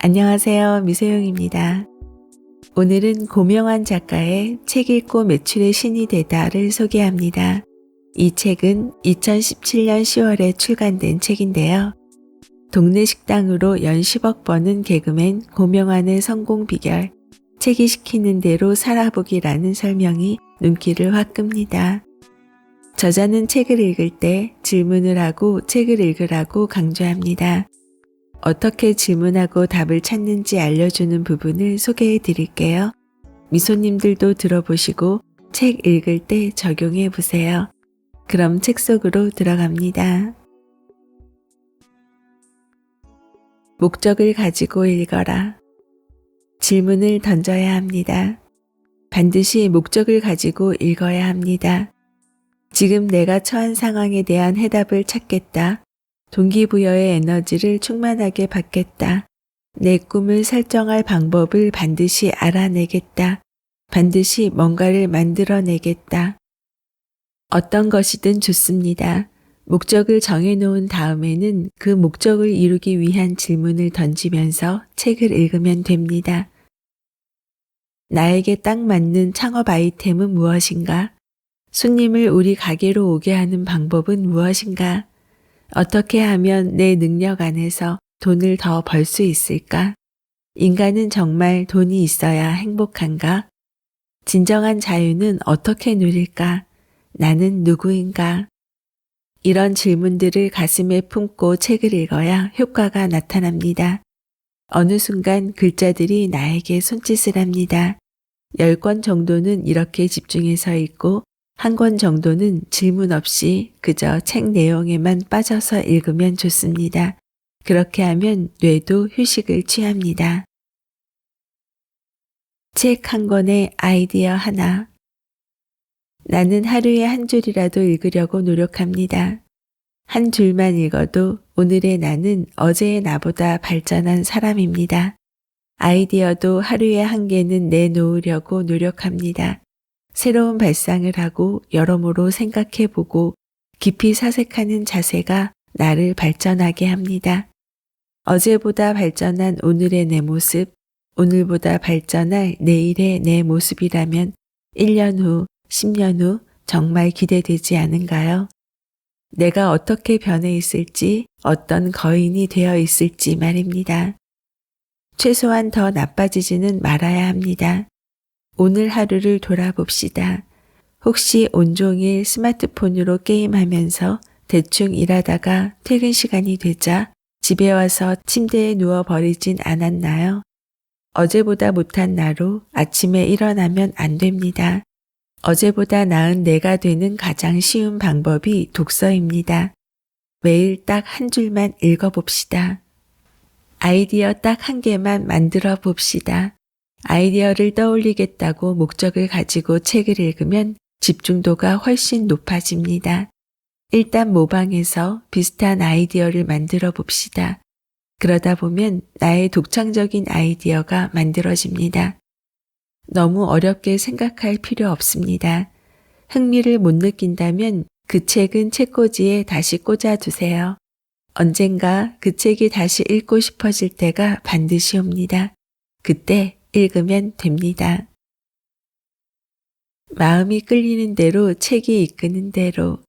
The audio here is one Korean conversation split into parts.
안녕하세요. 미소영입니다. 오늘은 고명환 작가의 책 읽고 매출의 신이 되다를 소개합니다. 이 책은 2017년 10월에 출간된 책인데요. 동네 식당으로 연 10억 버는 개그맨 고명환의 성공 비결, 책이 시키는 대로 살아보기라는 설명이 눈길을 확 끕니다. 저자는 책을 읽을 때 질문을 하고 책을 읽으라고 강조합니다. 어떻게 질문하고 답을 찾는지 알려주는 부분을 소개해 드릴게요. 미소님들도 들어보시고 책 읽을 때 적용해 보세요. 그럼 책 속으로 들어갑니다. 목적을 가지고 읽어라. 질문을 던져야 합니다. 반드시 목적을 가지고 읽어야 합니다. 지금 내가 처한 상황에 대한 해답을 찾겠다. 동기부여의 에너지를 충만하게 받겠다. 내 꿈을 설정할 방법을 반드시 알아내겠다. 반드시 뭔가를 만들어내겠다. 어떤 것이든 좋습니다. 목적을 정해놓은 다음에는 그 목적을 이루기 위한 질문을 던지면서 책을 읽으면 됩니다. 나에게 딱 맞는 창업 아이템은 무엇인가? 손님을 우리 가게로 오게 하는 방법은 무엇인가? 어떻게 하면 내 능력 안에서 돈을 더 벌 수 있을까? 인간은 정말 돈이 있어야 행복한가? 진정한 자유는 어떻게 누릴까? 나는 누구인가? 이런 질문들을 가슴에 품고 책을 읽어야 효과가 나타납니다. 어느 순간 글자들이 나에게 손짓을 합니다. 10권 정도는 이렇게 집중해서 읽고 1권 정도는 질문 없이 그저 책 내용에만 빠져서 읽으면 좋습니다. 그렇게 하면 뇌도 휴식을 취합니다. 책 1권에 아이디어 하나. 나는 하루에 한 줄이라도 읽으려고 노력합니다. 한 줄만 읽어도 오늘의 나는 어제의 나보다 발전한 사람입니다. 아이디어도 하루에 1개는 내놓으려고 노력합니다. 새로운 발상을 하고 여러모로 생각해보고 깊이 사색하는 자세가 나를 발전하게 합니다. 어제보다 발전한 오늘의 내 모습, 오늘보다 발전할 내일의 내 모습이라면 1년 후, 10년 후 정말 기대되지 않은가요? 내가 어떻게 변해 있을지, 어떤 거인이 되어 있을지 말입니다. 최소한 더 나빠지지는 말아야 합니다. 오늘 하루를 돌아봅시다. 혹시 온종일 스마트폰으로 게임하면서 대충 일하다가 퇴근 시간이 되자 집에 와서 침대에 누워버리진 않았나요? 어제보다 못한 나로 아침에 일어나면 안 됩니다. 어제보다 나은 내가 되는 가장 쉬운 방법이 독서입니다. 매일 딱 한 줄만 읽어봅시다. 아이디어 딱 1개만 만들어 봅시다. 아이디어를 떠올리겠다고 목적을 가지고 책을 읽으면 집중도가 훨씬 높아집니다. 일단 모방해서 비슷한 아이디어를 만들어 봅시다. 그러다 보면 나의 독창적인 아이디어가 만들어집니다. 너무 어렵게 생각할 필요 없습니다. 흥미를 못 느낀다면 그 책은 책꽂이에 다시 꽂아두세요. 언젠가 그 책이 다시 읽고 싶어질 때가 반드시 옵니다. 그때 읽으면 됩니다. 마음이 끌리는 대로 책이 이끄는 대로.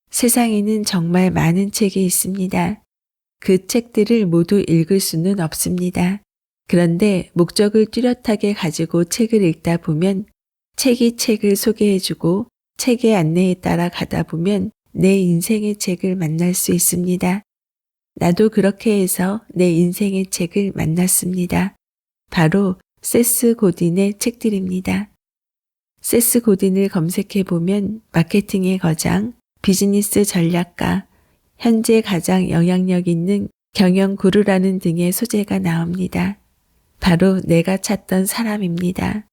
세상에는 정말 많은 책이 있습니다. 그 책들을 모두 읽을 수는 없습니다. 그런데 목적을 뚜렷하게 가지고 책을 읽다 보면 책이 책을 소개해주고 책의 안내에 따라 가다 보면 내 인생의 책을 만날 수 있습니다. 나도 그렇게 해서 내 인생의 책을 만났습니다. 바로 세스 고딘의 책들입니다. 세스 고딘을 검색해보면 마케팅의 거장, 비즈니스 전략가, 현재 가장 영향력 있는 경영 구루라는 등의 소재가 나옵니다. 바로 내가 찾던 사람입니다.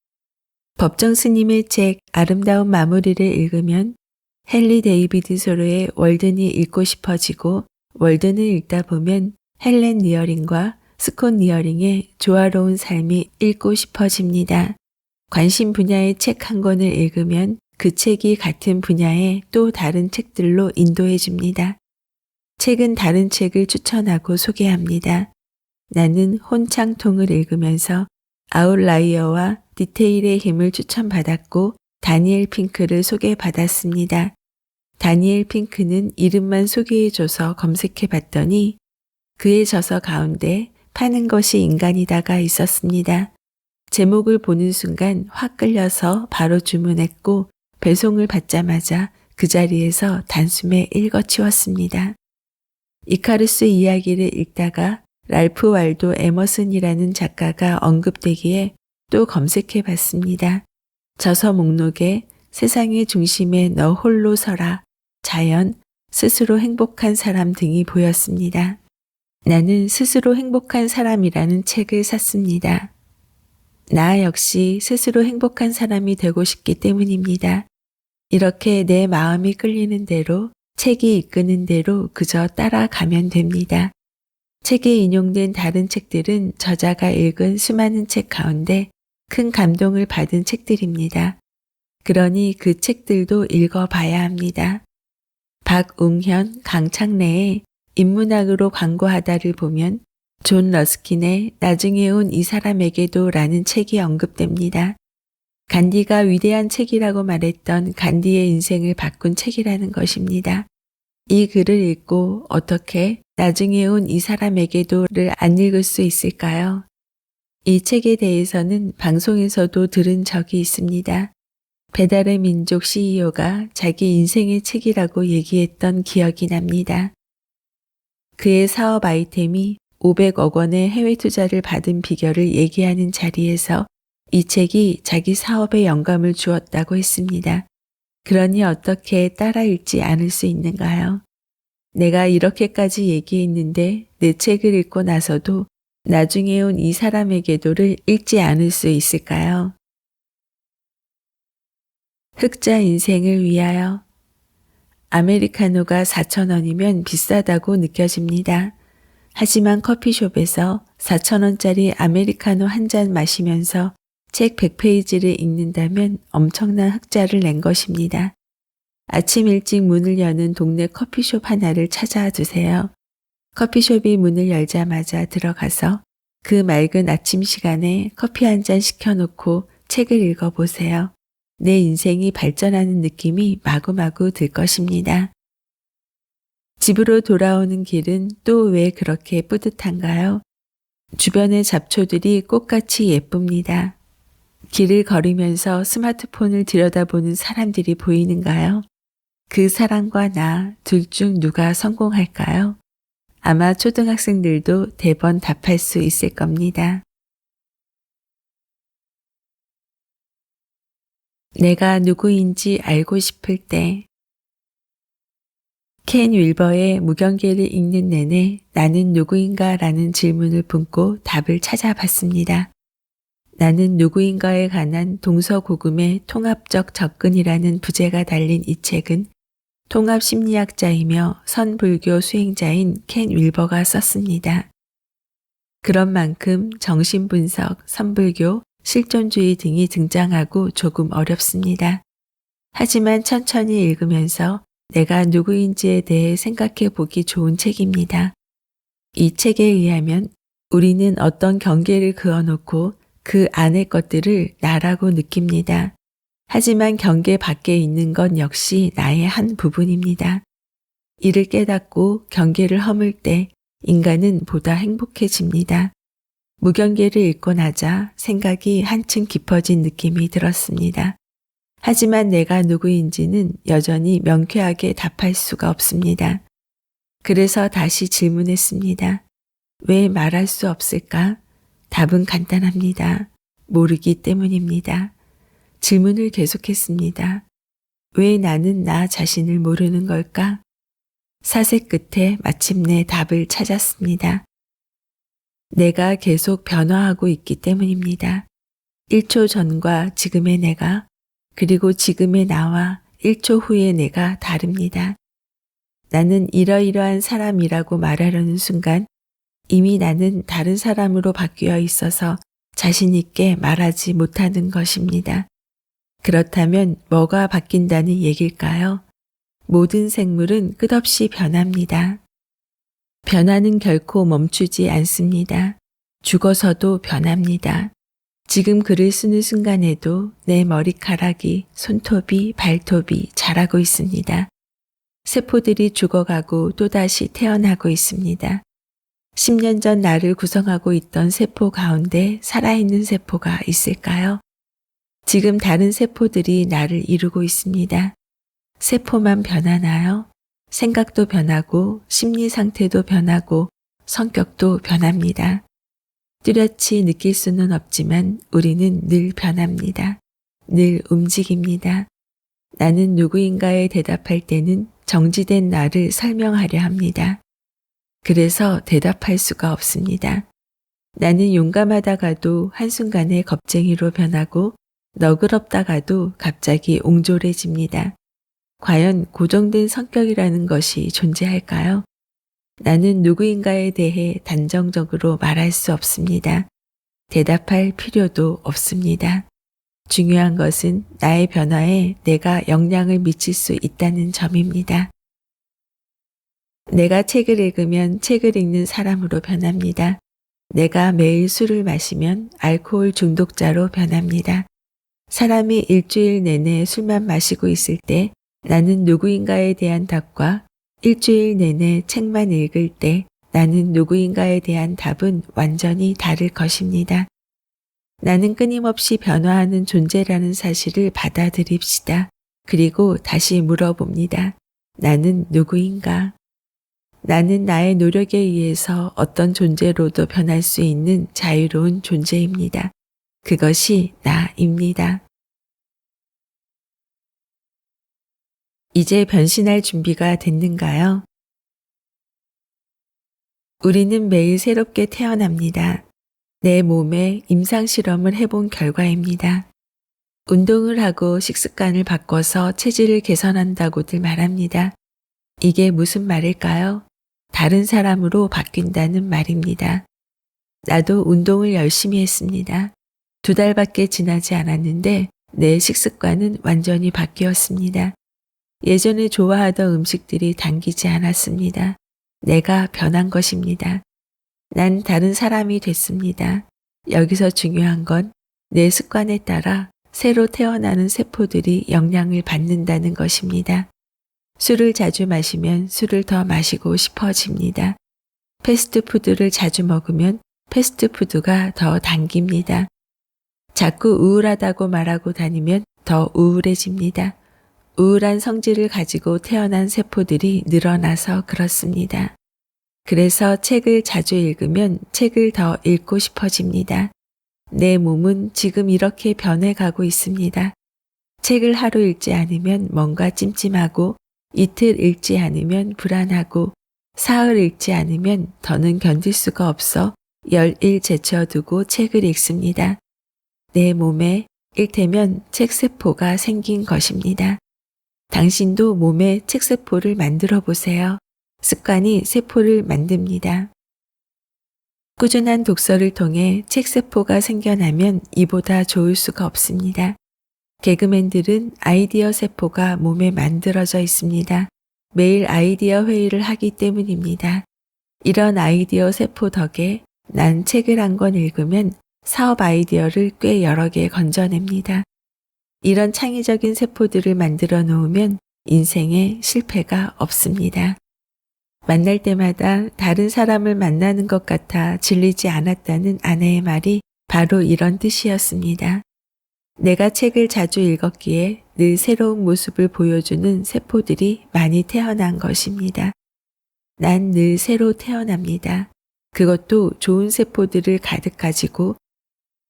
법정 스님의 책 아름다운 마무리를 읽으면 헨리 데이비드 소로의 월든이 읽고 싶어지고 월든을 읽다 보면 헬렌 리어링과 스콧 리어링의 조화로운 삶이 읽고 싶어집니다. 관심 분야의 책 1권을 읽으면 그 책이 같은 분야의 또 다른 책들로 인도해 줍니다. 책은 다른 책을 추천하고 소개합니다. 나는 혼창통을 읽으면서 아웃라이어와 디테일의 힘을 추천받았고 다니엘 핑크를 소개받았습니다. 다니엘 핑크는 이름만 소개해줘서 검색해봤더니 그의 저서 가운데 파는 것이 인간이다가 있었습니다. 제목을 보는 순간 확 끌려서 바로 주문했고 배송을 받자마자 그 자리에서 단숨에 읽어치웠습니다. 이카루스 이야기를 읽다가 랄프 waldo 에머슨이라는 작가가 언급되기에 또 검색해 봤습니다. 저서 목록에 세상의 중심에 너 홀로 서라, 자연, 스스로 행복한 사람 등이 보였습니다. 나는 스스로 행복한 사람이라는 책을 샀습니다. 나 역시 스스로 행복한 사람이 되고 싶기 때문입니다. 이렇게 내 마음이 끌리는 대로, 책이 이끄는 대로 그저 따라가면 됩니다. 책에 인용된 다른 책들은 저자가 읽은 수많은 책 가운데 큰 감동을 받은 책들입니다. 그러니 그 책들도 읽어봐야 합니다. 박웅현, 강창래의 인문학으로 광고하다를 보면 존 러스킨의 나중에 온 이 사람에게도 라는 책이 언급됩니다. 간디가 위대한 책이라고 말했던 간디의 인생을 바꾼 책이라는 것입니다. 이 글을 읽고 어떻게 나중에 온 이 사람에게도를 안 읽을 수 있을까요? 이 책에 대해서는 방송에서도 들은 적이 있습니다. 배달의 민족 CEO가 자기 인생의 책이라고 얘기했던 기억이 납니다. 그의 사업 아이템이 500억 원의 해외 투자를 받은 비결을 얘기하는 자리에서 이 책이 자기 사업에 영감을 주었다고 했습니다. 그러니 어떻게 따라 읽지 않을 수 있는가요? 내가 이렇게까지 얘기했는데 내 책을 읽고 나서도 나중에 온 이 사람에게도를 읽지 않을 수 있을까요? 흑자 인생을 위하여. 아메리카노가 4,000원이면 비싸다고 느껴집니다. 하지만 커피숍에서 4,000원짜리 아메리카노 한 잔 마시면서 책 100페이지를 읽는다면 엄청난 흑자를 낸 것입니다. 아침 일찍 문을 여는 동네 커피숍 하나를 찾아두세요. 커피숍이 문을 열자마자 들어가서 그 맑은 아침 시간에 커피 한 잔 시켜놓고 책을 읽어보세요. 내 인생이 발전하는 느낌이 마구마구 들 것입니다. 집으로 돌아오는 길은 또 왜 그렇게 뿌듯한가요? 주변의 잡초들이 꽃같이 예쁩니다. 길을 걸으면서 스마트폰을 들여다보는 사람들이 보이는가요? 그 사람과 나 둘 중 누가 성공할까요? 아마 초등학생들도 대번 답할 수 있을 겁니다. 내가 누구인지 알고 싶을 때. 켄 윌버의 무경계를 읽는 내내 나는 누구인가라는 질문을 품고 답을 찾아봤습니다. 나는 누구인가에 관한 동서고금의 통합적 접근이라는 부제가 달린 이 책은 통합심리학자이며 선불교 수행자인 켄 윌버가 썼습니다. 그런 만큼 정신분석, 선불교, 실존주의 등이 등장하고 조금 어렵습니다. 하지만 천천히 읽으면서 내가 누구인지에 대해 생각해 보기 좋은 책입니다. 이 책에 의하면 우리는 어떤 경계를 그어놓고 그 안의 것들을 나라고 느낍니다. 하지만 경계 밖에 있는 것 역시 나의 한 부분입니다. 이를 깨닫고 경계를 허물 때 인간은 보다 행복해집니다. 무경계를 읽고 나자 생각이 한층 깊어진 느낌이 들었습니다. 하지만 내가 누구인지는 여전히 명쾌하게 답할 수가 없습니다. 그래서 다시 질문했습니다. 왜 말할 수 없을까? 답은 간단합니다. 모르기 때문입니다. 질문을 계속했습니다. 왜 나는 나 자신을 모르는 걸까? 사색 끝에 마침내 답을 찾았습니다. 내가 계속 변화하고 있기 때문입니다. 1초 전과 지금의 내가, 그리고 지금의 나와 1초 후의 내가 다릅니다. 나는 이러이러한 사람이라고 말하려는 순간 이미 나는 다른 사람으로 바뀌어 있어서 자신 있게 말하지 못하는 것입니다. 그렇다면 뭐가 바뀐다는 얘길까요? 모든 생물은 끝없이 변합니다. 변화는 결코 멈추지 않습니다. 죽어서도 변합니다. 지금 글을 쓰는 순간에도 내 머리카락이, 손톱이, 발톱이 자라고 있습니다. 세포들이 죽어가고 또다시 태어나고 있습니다. 10년 전 나를 구성하고 있던 세포 가운데 살아있는 세포가 있을까요? 지금 다른 세포들이 나를 이루고 있습니다. 세포만 변하나요? 생각도 변하고 심리 상태도 변하고 성격도 변합니다. 뚜렷이 느낄 수는 없지만 우리는 늘 변합니다. 늘 움직입니다. 나는 누구인가에 대답할 때는 정지된 나를 설명하려 합니다. 그래서 대답할 수가 없습니다. 나는 용감하다가도 한순간에 겁쟁이로 변하고 너그럽다가도 갑자기 옹졸해집니다. 과연 고정된 성격이라는 것이 존재할까요? 나는 누구인가에 대해 단정적으로 말할 수 없습니다. 대답할 필요도 없습니다. 중요한 것은 나의 변화에 내가 영향을 미칠 수 있다는 점입니다. 내가 책을 읽으면 책을 읽는 사람으로 변합니다. 내가 매일 술을 마시면 알코올 중독자로 변합니다. 사람이 일주일 내내 술만 마시고 있을 때 나는 누구인가에 대한 답과 일주일 내내 책만 읽을 때 나는 누구인가에 대한 답은 완전히 다를 것입니다. 나는 끊임없이 변화하는 존재라는 사실을 받아들입시다. 그리고 다시 물어봅니다. 나는 누구인가? 나는 나의 노력에 의해서 어떤 존재로도 변할 수 있는 자유로운 존재입니다. 그것이 나입니다. 이제 변신할 준비가 됐는가요? 우리는 매일 새롭게 태어납니다. 내 몸에 임상실험을 해본 결과입니다. 운동을 하고 식습관을 바꿔서 체질을 개선한다고들 말합니다. 이게 무슨 말일까요? 다른 사람으로 바뀐다는 말입니다. 나도 운동을 열심히 했습니다. 2달밖에 지나지 않았는데 내 식습관은 완전히 바뀌었습니다. 예전에 좋아하던 음식들이 당기지 않았습니다. 내가 변한 것입니다. 난 다른 사람이 됐습니다. 여기서 중요한 건 내 습관에 따라 새로 태어나는 세포들이 영향을 받는다는 것입니다. 술을 자주 마시면 술을 더 마시고 싶어집니다. 패스트푸드를 자주 먹으면 패스트푸드가 더 당깁니다. 자꾸 우울하다고 말하고 다니면 더 우울해집니다. 우울한 성질을 가지고 태어난 세포들이 늘어나서 그렇습니다. 그래서 책을 자주 읽으면 책을 더 읽고 싶어집니다. 내 몸은 지금 이렇게 변해가고 있습니다. 책을 하루 읽지 않으면 뭔가 찜찜하고 이틀 읽지 않으면 불안하고 사흘 읽지 않으면 더는 견딜 수가 없어 열일 제쳐두고 책을 읽습니다. 내 몸에 일테면 책세포가 생긴 것입니다. 당신도 몸에 책세포를 만들어 보세요. 습관이 세포를 만듭니다. 꾸준한 독서를 통해 책세포가 생겨나면 이보다 좋을 수가 없습니다. 개그맨들은 아이디어 세포가 몸에 만들어져 있습니다. 매일 아이디어 회의를 하기 때문입니다. 이런 아이디어 세포 덕에 난 책을 한 권 읽으면 사업 아이디어를 꽤 여러 개 건져냅니다. 이런 창의적인 세포들을 만들어 놓으면 인생에 실패가 없습니다. 만날 때마다 다른 사람을 만나는 것 같아 질리지 않았다는 아내의 말이 바로 이런 뜻이었습니다. 내가 책을 자주 읽었기에 늘 새로운 모습을 보여주는 세포들이 많이 태어난 것입니다. 난 늘 새로 태어납니다. 그것도 좋은 세포들을 가득 가지고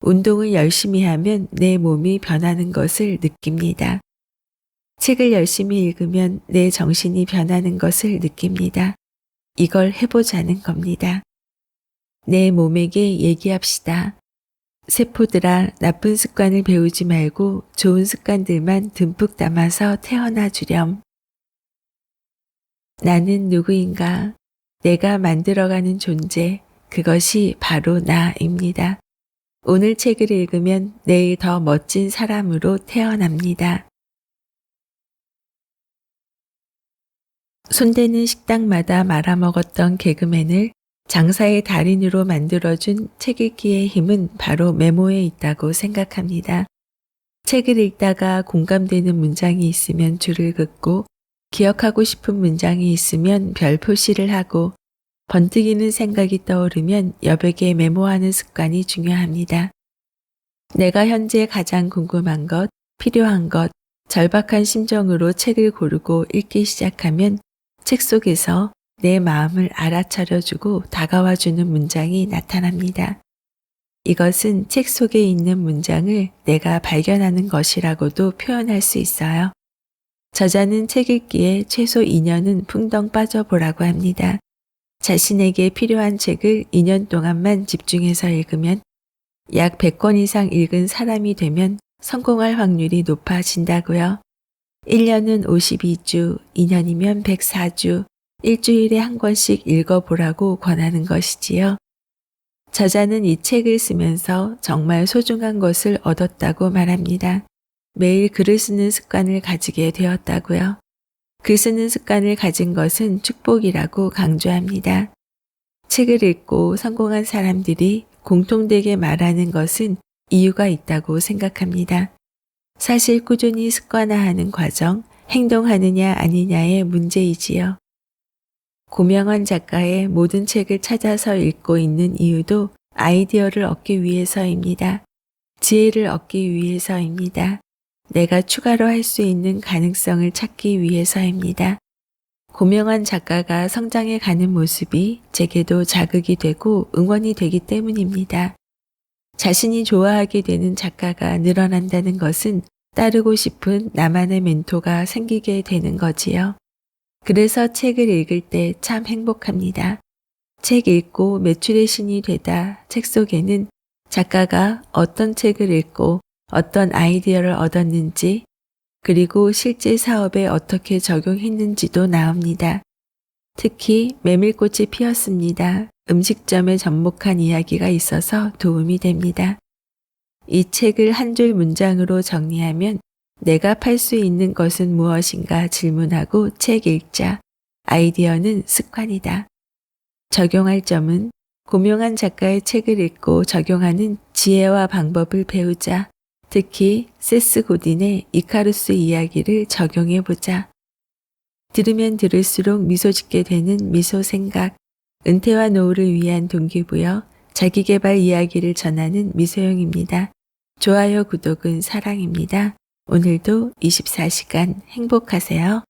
운동을 열심히 하면 내 몸이 변하는 것을 느낍니다. 책을 열심히 읽으면 내 정신이 변하는 것을 느낍니다. 이걸 해보자는 겁니다. 내 몸에게 얘기합시다. 세포들아, 나쁜 습관을 배우지 말고 좋은 습관들만 듬뿍 담아서 태어나 주렴. 나는 누구인가? 내가 만들어가는 존재, 그것이 바로 나입니다. 오늘 책을 읽으면 내일 더 멋진 사람으로 태어납니다. 손대는 식당마다 말아먹었던 개그맨을 장사의 달인으로 만들어준 책 읽기의 힘은 바로 메모에 있다고 생각합니다. 책을 읽다가 공감되는 문장이 있으면 줄을 긋고 기억하고 싶은 문장이 있으면 별 표시를 하고 번뜩이는 생각이 떠오르면 여백에 메모하는 습관이 중요합니다. 내가 현재 가장 궁금한 것, 필요한 것, 절박한 심정으로 책을 고르고 읽기 시작하면 책 속에서 내 마음을 알아차려주고 다가와주는 문장이 나타납니다. 이것은 책 속에 있는 문장을 내가 발견하는 것이라고도 표현할 수 있어요. 저자는 책 읽기에 최소 2년은 풍덩 빠져보라고 합니다. 자신에게 필요한 책을 2년 동안만 집중해서 읽으면 약 100권 이상 읽은 사람이 되면 성공할 확률이 높아진다고요. 1년은 52주, 2년이면 104주, 일주일에 한 권씩 읽어보라고 권하는 것이지요. 저자는 이 책을 쓰면서 정말 소중한 것을 얻었다고 말합니다. 매일 글을 쓰는 습관을 가지게 되었다고요. 글 쓰는 습관을 가진 것은 축복이라고 강조합니다. 책을 읽고 성공한 사람들이 공통되게 말하는 것은 이유가 있다고 생각합니다. 사실 꾸준히 습관화하는 과정, 행동하느냐 아니냐의 문제이지요. 고명환 작가의 모든 책을 찾아서 읽고 있는 이유도 아이디어를 얻기 위해서입니다. 지혜를 얻기 위해서입니다. 내가 추가로 할 수 있는 가능성을 찾기 위해서입니다. 고명환 작가가 성장해 가는 모습이 제게도 자극이 되고 응원이 되기 때문입니다. 자신이 좋아하게 되는 작가가 늘어난다는 것은 따르고 싶은 나만의 멘토가 생기게 되는 거지요. 그래서 책을 읽을 때 참 행복합니다. 책 읽고 매출의 신이 되다 책 속에는 작가가 어떤 책을 읽고 어떤 아이디어를 얻었는지 그리고 실제 사업에 어떻게 적용했는지도 나옵니다. 특히 메밀꽃이 피었습니다. 음식점에 접목한 이야기가 있어서 도움이 됩니다. 이 책을 한 줄 문장으로 정리하면 내가 팔 수 있는 것은 무엇인가 질문하고 책 읽자. 아이디어는 습관이다. 적용할 점은 고명환 작가의 책을 읽고 적용하는 지혜와 방법을 배우자. 특히 세스 고딘의 이카루스 이야기를 적용해보자. 들으면 들을수록 미소 짓게 되는 미소 생각, 은퇴와 노후를 위한 동기부여, 자기계발 이야기를 전하는 미소영입니다. 좋아요, 구독은 사랑입니다. 오늘도 24시간 행복하세요.